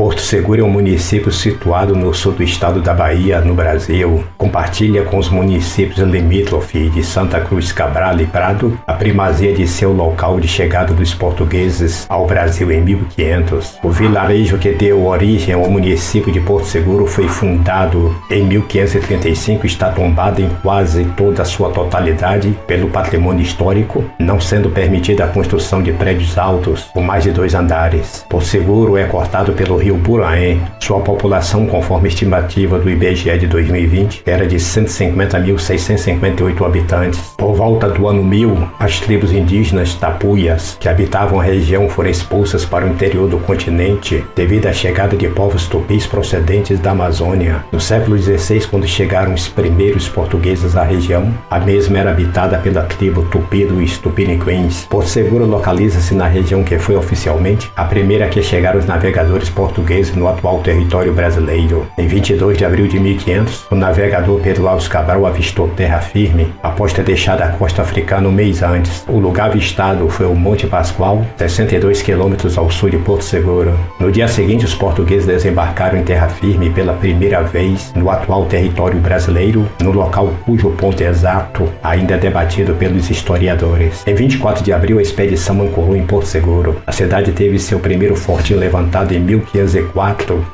Porto Seguro é um município situado no sul do estado da Bahia, no Brasil. Compartilha com os municípios limítrofes de Santa Cruz, Cabral e Prado a primazia de ser o local de chegada dos portugueses ao Brasil em 1500. O vilarejo que deu origem ao município de Porto Seguro foi fundado em 1535 e está tombado em quase toda a sua totalidade pelo patrimônio histórico, não sendo permitida a construção de prédios altos com mais de 2 andares. Porto Seguro é cortado pelo rio Buraém. Sua população, conforme estimativa do IBGE de 2020, era de 150.658 habitantes. Por volta do ano 1000, as tribos indígenas tapuias que habitavam a região foram expulsas para o interior do continente devido à chegada de povos tupis procedentes da Amazônia. No século XVI, quando chegaram os primeiros portugueses à região, a mesma era habitada pela tribo tupi dos tupiniquins. Porto Seguro localiza-se na região que foi oficialmente a primeira que chegaram os navegadores portugueses no atual território brasileiro. Em 22 de abril de 1500, o navegador Pedro Alves Cabral avistou terra firme após ter deixado a costa africana um mês antes. O lugar avistado foi o Monte Pascoal, 62 quilômetros ao sul de Porto Seguro. No dia seguinte, os portugueses desembarcaram em terra firme pela primeira vez no atual território brasileiro, no local cujo ponto exato ainda é debatido pelos historiadores. Em 24 de abril, a expedição ancorou em Porto Seguro. A cidade teve seu primeiro fortinho levantado em 1504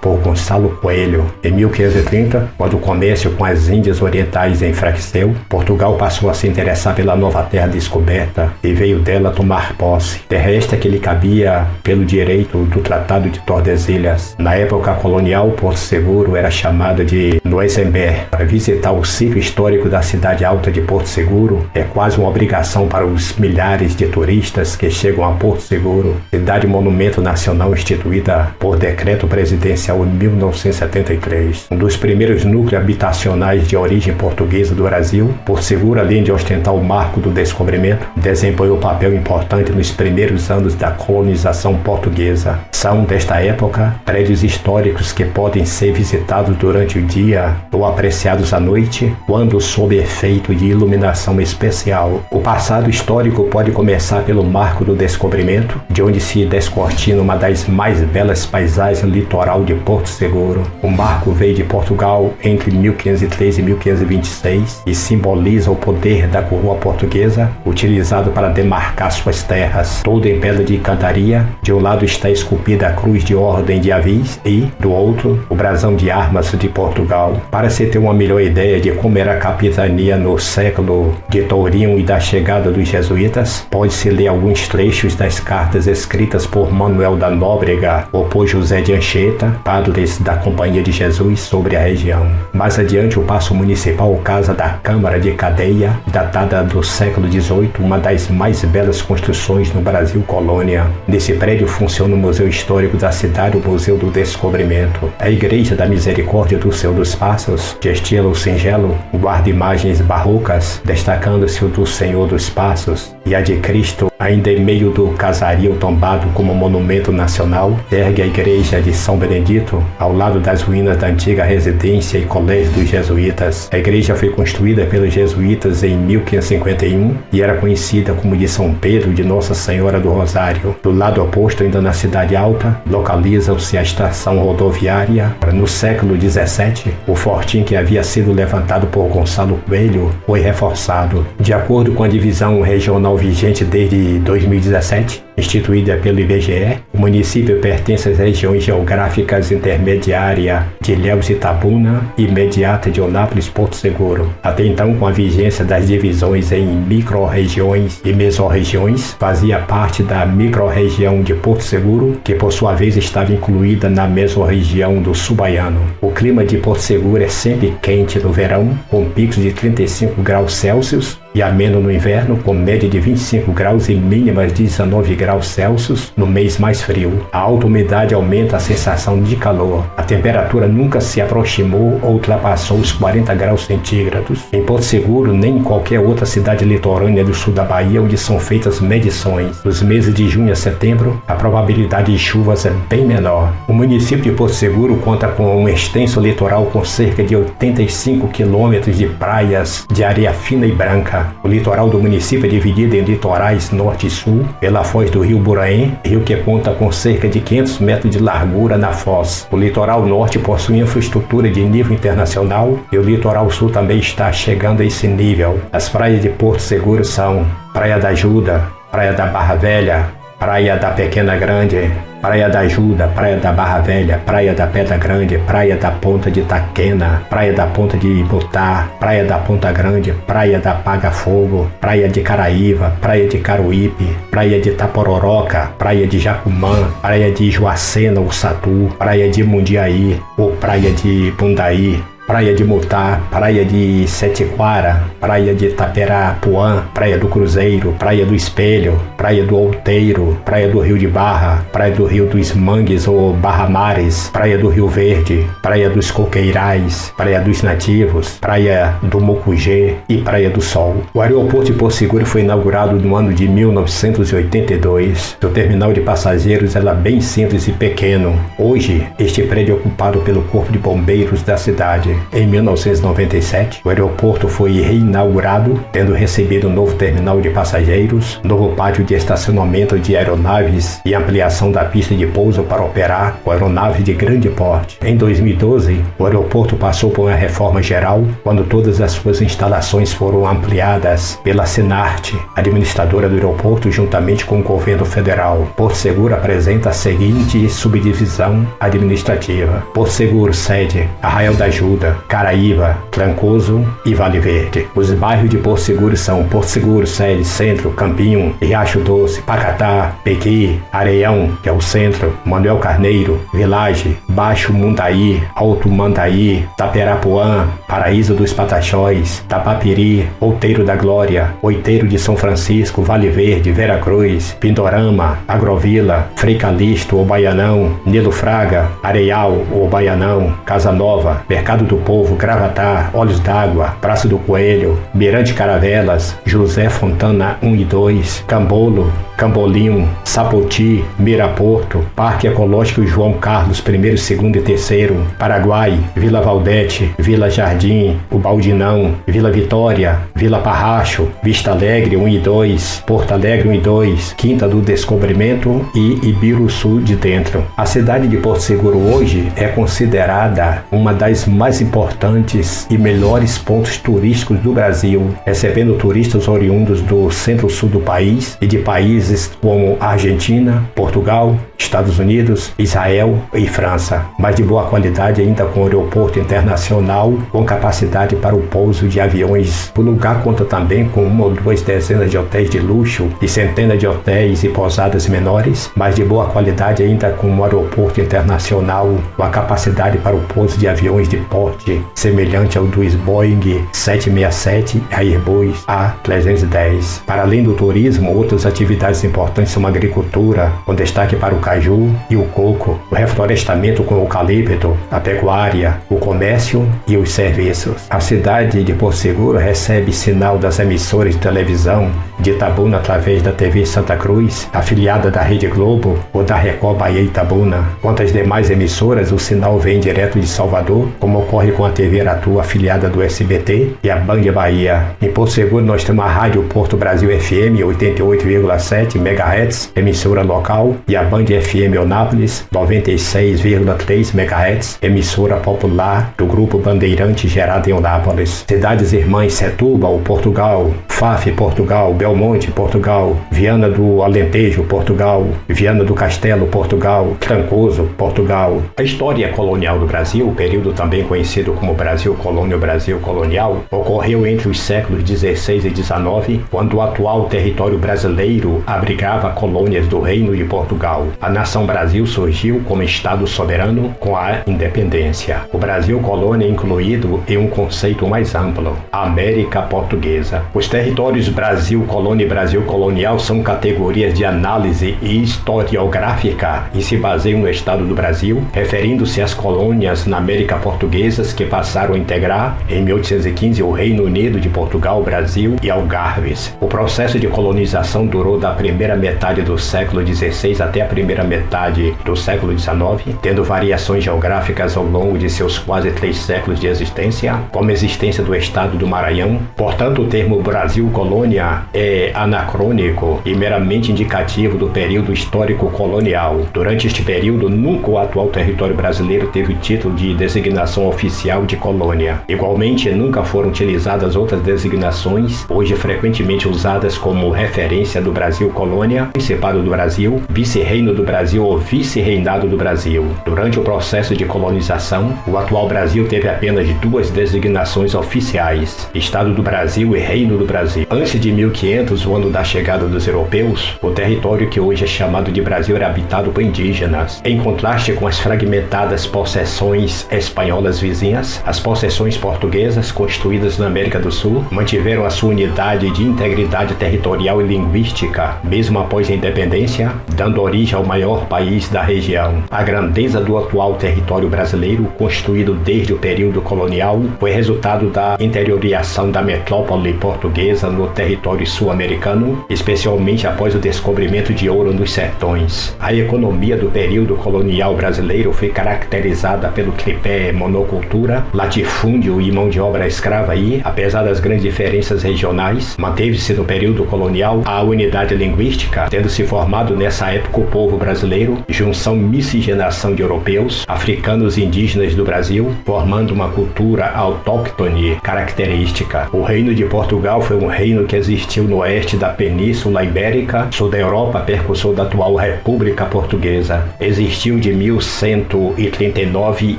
por Gonçalo Coelho. Em 1530, quando o comércio com as Índias Orientais enfraqueceu, Portugal passou a se interessar pela nova terra descoberta e veio dela tomar posse. Terra esta que lhe cabia pelo direito do Tratado de Tordesilhas. Na época colonial, Porto Seguro era chamada de Nuesember. Para visitar o sítio histórico da cidade alta de Porto Seguro é quase uma obrigação para os milhares de turistas que chegam a Porto Seguro, cidade monumento nacional instituída por decreto presidencial em 1973. Um dos primeiros núcleos habitacionais de origem portuguesa do Brasil, Porto Seguro, além de ostentar o marco do descobrimento, desempenhou um papel importante nos primeiros anos da colonização portuguesa. São, desta época, prédios históricos que podem ser visitados durante o dia ou apreciados à noite, quando sob efeito de iluminação especial. O passado histórico pode começar pelo marco do descobrimento, de onde se descortina uma das mais belas paisagens litoral de Porto Seguro. O marco veio de Portugal entre 1513 e 1526 e simboliza o poder da coroa portuguesa, utilizado para demarcar suas terras. Todo em pedra de cantaria, de um lado está esculpida a cruz de ordem de Avis e, do outro, o brasão de armas de Portugal. Para se ter uma melhor ideia de como era a capitania no século de Tourinho e da chegada dos jesuítas, pode-se ler alguns trechos das cartas escritas por Manuel da Nóbrega ou por José de Anchieta, padres da Companhia de Jesus, sobre a região. Mais adiante, o Paço Municipal, casa da Câmara de Cadeia, datada do século XVIII, uma das mais belas construções no Brasil colônia. Nesse prédio funciona o Museu Histórico da cidade, o Museu do Descobrimento. A Igreja da Misericórdia do Senhor dos Passos, de estilo singelo, guarda imagens barrocas, destacando-se o do Senhor dos Passos, e a de Cristo, ainda em meio do casario tombado como monumento nacional, ergue a Igreja de São Benedito, ao lado das ruínas da antiga residência e colégio dos jesuítas. A igreja foi construída pelos jesuítas em 1551 e era conhecida como de São Pedro de Nossa Senhora do Rosário. Do lado oposto, ainda na Cidade Alta, localiza-se a estação rodoviária. No século XVII, o fortim que havia sido levantado por Gonçalo Coelho foi reforçado. De acordo com a divisão regional vigente desde 2017, instituída pelo IBGE, o município pertence às regiões geográficas intermediária de Ilhéus e Itabuna e imediata de Onápolis Porto Seguro. Até então, com a vigência das divisões em micro-regiões e mesorregiões, fazia parte da micro-região de Porto Seguro, que por sua vez estava incluída na mesorregião do Sul-Baiano. O clima de Porto Seguro é sempre quente no verão, com picos de 35 graus Celsius, e ameno no inverno, com média de 25 graus e mínimas de 19 graus Celsius no mês mais frio. A alta umidade aumenta a sensação de calor. A temperatura nunca se aproximou ou ultrapassou os 40 graus centígrados. Em Porto Seguro, nem em qualquer outra cidade litorânea do sul da Bahia, onde são feitas medições. Nos meses de junho a setembro, a probabilidade de chuvas é bem menor. O município de Porto Seguro conta com um extenso litoral com cerca de 85 quilômetros de praias de areia fina e branca. ajuda. O litoral do município é dividido em litorais norte e sul pela foz do rio Buraim, rio que conta com cerca de 500 metros de largura na foz. O litoral norte possui infraestrutura de nível internacional e o litoral sul também está chegando a esse nível. As praias de Porto Seguro são Praia da Ajuda, Praia da Barra Velha, Praia da Pequena Grande, Praia da Ajuda, Praia da Barra Velha, Praia da Pedra Grande, Praia da Ponta de Itaquena, Praia da Ponta de Ibutá, Praia da Ponta Grande, Praia da Paga Fogo, Praia de Caraíva, Praia de Caruípe, Praia de Itapororoca, Praia de Jacumã, Praia de Juacena, Ussatu, Praia de Mundiaí ou Praia de Bundaí, Praia de Mutá, Praia de Setiquara, Praia de Itaperapuã, Praia do Cruzeiro, Praia do Espelho, Praia do Outeiro, Praia do Rio de Barra, Praia do Rio dos Mangues ou Barra Mares, Praia do Rio Verde, Praia dos Coqueirais, Praia dos Nativos, Praia do Mucugê e Praia do Sol. O aeroporto de Porto Seguro foi inaugurado no ano de 1982. Seu terminal de passageiros era bem simples e pequeno. Hoje, este prédio é ocupado pelo Corpo de Bombeiros da cidade. Em 1997, o aeroporto foi reinaugurado, tendo recebido um novo terminal de passageiros, novo pátio de estacionamento de aeronaves e ampliação da pista de pouso para operar com aeronaves de grande porte. Em 2012, o aeroporto passou por uma reforma geral, quando todas as suas instalações foram ampliadas pela Senarte, administradora do aeroporto, juntamente com o governo federal. Porto Seguro apresenta a seguinte subdivisão administrativa: Porto Seguro sede, Arraial da Ajuda, Caraíva, Trancoso e Vale Verde. Os bairros de Porto Seguro são Porto Seguro, Sede, Centro, Campinho, Riacho Doce, Pacatá, Pequi, Areião, que é o centro, Manuel Carneiro, Vilagem, Baixo Mundaí, Alto Mandaí, Taperapuã, Paraíso dos Pataxóis, Tapapiri, Outeiro da Glória, Oiteiro de São Francisco, Vale Verde, Vera Cruz, Pindorama, Agrovila, Frei Calixto ou Baianão, Nilo Fraga, Areial ou Baianão, Casa Nova, Mercado do Povo, Gravatar, Olhos d'Água, Praça do Coelho, Mirante Caravelas, José Fontana 1 e 2, Cambolo, Cambolim, Sapoti, Miraporto, Parque Ecológico João Carlos I, II e III, Paraguai, Vila Valdete, Vila Jardim, Ubaldinão, Vila Vitória, Vila Parracho, Vista Alegre 1 e 2, Porto Alegre 1 e 2, Quinta do Descobrimento e Ibiruçu de Dentro. A cidade de Porto Seguro hoje é considerada uma das mais importantes e melhores pontos turísticos do Brasil, recebendo turistas oriundos do centro-sul do país e de países como Argentina, Portugal, Estados Unidos, Israel e França, mas de boa qualidade, ainda com aeroporto internacional com capacidade para o pouso de aviões. O lugar conta também com 1 ou 2 dezenas de hotéis de luxo e centenas de hotéis e pousadas menores, mas de boa qualidade, ainda com um aeroporto internacional com a capacidade para o pouso de aviões de porte semelhante ao dos Boeing 767 e Airbus A310. Para além do turismo, outras atividades importantes são a agricultura, com destaque para o caju e o coco, o reflorestamento com o eucalipto, a pecuária, o comércio e os serviços. A cidade de Porto Seguro recebe sinal das emissoras de televisão de Itabuna através da TV Santa Cruz, afiliada da Rede Globo ou da Record Bahia Itabuna. Quanto às demais emissoras, o sinal vem direto de Salvador, como ocorre com a TV Aratu, afiliada do SBT, e a Band Bahia. Em Porto Seguro nós temos a Rádio Porto Brasil FM 88,7 MHz, emissora local, e a Band FM Onápolis 96,3 MHz, emissora popular do Grupo Bandeirante gerada em Onápolis. Cidades irmãs: Setúbal, Portugal, Faf, Portugal, Belmonte, Portugal, Viana do Alentejo, Portugal, Viana do Castelo, Portugal, Trancoso, Portugal. A história colonial do Brasil, o período também conhecido como Brasil Colônia ou Brasil Colonial, ocorreu entre os séculos 16 e 19, quando o atual território brasileiro abrigava colônias do Reino de Portugal. A nação Brasil surgiu como Estado soberano com a independência. O Brasil colônia é incluído em um conceito mais amplo, a América Portuguesa. Os territórios Brasil Colônia e Brasil Colonial são categorias de análise historiográfica e se baseiam no Estado do Brasil, referindo-se às colônias na América Portuguesas que passaram a integrar, em 1815, o Reino Unido de Portugal, Brasil e Algarves. O processo de colonização durou da primeira metade do século XVI XVI até a primeira metade do século XIX, tendo variações geográficas ao longo de seus quase 3 séculos de existência, como a existência do Estado do Maranhão. Portanto, o termo Brasil Colônia é anacrônico e meramente indicativo do período histórico colonial. Durante este período, nunca o atual território brasileiro teve o título de designação oficial de colônia. Igualmente, nunca foram utilizadas outras designações, hoje frequentemente usadas como referência do Brasil Colônia, Principado do Brasil, Vice-Reino do Brasil ou Vice-Reinado do Brasil. Durante o processo de colonização, o atual Brasil teve apenas 2 designações oficiais: Estado do Brasil e Reino do Brasil. Antes de 1500, o ano da chegada dos europeus, o território que hoje é chamado de Brasil era habitado por indígenas. Em contraste com as fragmentadas possessões espanholas vizinhas, as possessões portuguesas, constituídas na América do Sul, mantiveram a sua unidade de integridade territorial e linguística, mesmo após a independência, dando origem ao maior país da região. A grandeza do atual território brasileiro, construído desde o período colonial, foi resultado da interiorização da metrópole portuguesa no território sul-americano, especialmente após o descobrimento de ouro nos sertões. A economia do período colonial brasileiro foi caracterizada pelo tripé monocultura, latifúndio e mão de obra escrava e, apesar das grandes diferenças regionais, manteve-se no período colonial a unidade linguística, tendo se formado nessa época o povo brasileiro, junção miscigenação de europeus, africanos e indígenas do Brasil, formando uma cultura autóctone característica. O Reino de Portugal foi um reino que existiu no oeste da Península Ibérica, sul da Europa, percussor da atual República Portuguesa. Existiu de 1139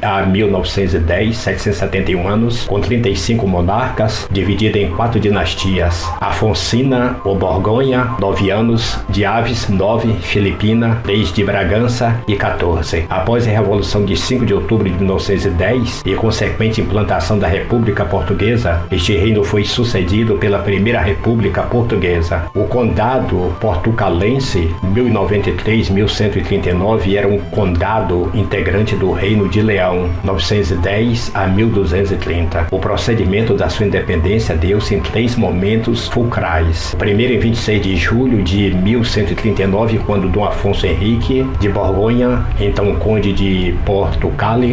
a 1910, 771 anos, com 35 monarcas, dividida em 4 dinastias: Afonsina ou Borgonha, 9 anos, de Aves, 9, Filipina, 3 de Bragança e 14. Após a Revolução de 5 de outubro de 1910 e consequente implantação da República Portuguesa, este reino foi sucedido pela Primeira República Portuguesa. O Condado Portucalense, 1093-1139, era um condado integrante do Reino de Leão, 910 a 1230. O procedimento da sua independência deu-se em 3 momentos fulcrais. O primeiro em 26 de julho de 1139, quando Dom Afonso Henrique de Borgonha, então conde de Portugal,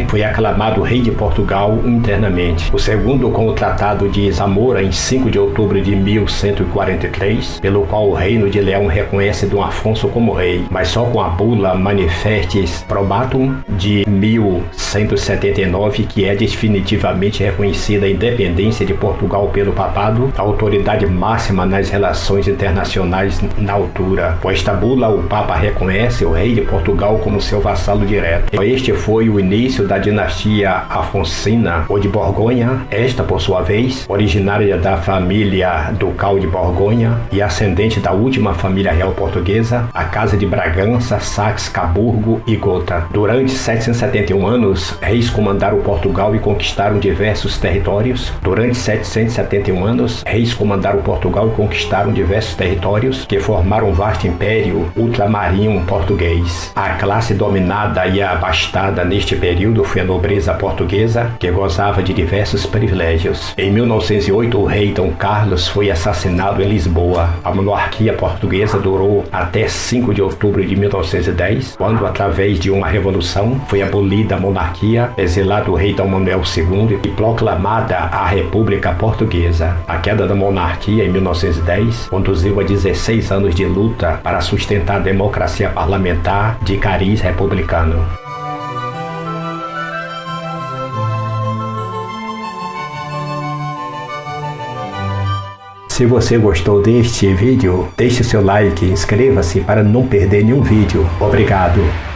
foi aclamado rei de Portugal internamente. O segundo com o Tratado de Zamora, em 5 de outubro de 1143, pelo qual o Reino de Leão reconhece Dom Afonso como rei, mas só com a bula Manifestis Probatum de 1179, que é definitivamente reconhecida a independência de Portugal pelo papado, a autoridade máxima nas relações internacionais na altura. Com esta bula, o Papa reconhece o rei de Portugal como seu vassalo direto. Este foi o início da dinastia Afonsina ou de Borgonha, esta, por sua vez, originária da família ducal de Borgonha e ascendente da última família real portuguesa, a Casa de Bragança, Saxe-Coburgo e Gotha. Durante 771 anos, reis comandaram Portugal e conquistaram diversos territórios. Durante 771 anos, reis comandaram Portugal e conquistaram diversos territórios que formaram um vasto império ultramarinho português. A classe dominada e abastada neste período foi a nobreza portuguesa, que gozava de diversos privilégios. Em 1908, o rei Dom Carlos foi assassinado em Lisboa. A monarquia portuguesa durou até 5 de outubro de 1910, quando, através de uma revolução, foi abolida a monarquia, exilado o rei Dom Manuel II e proclamada a República Portuguesa. A queda da monarquia em 1910 conduziu a 16 anos de luta para sustentar a democracia parlamentar de cariz republicano. Se você gostou deste vídeo, deixe seu like e inscreva-se para não perder nenhum vídeo. Obrigado!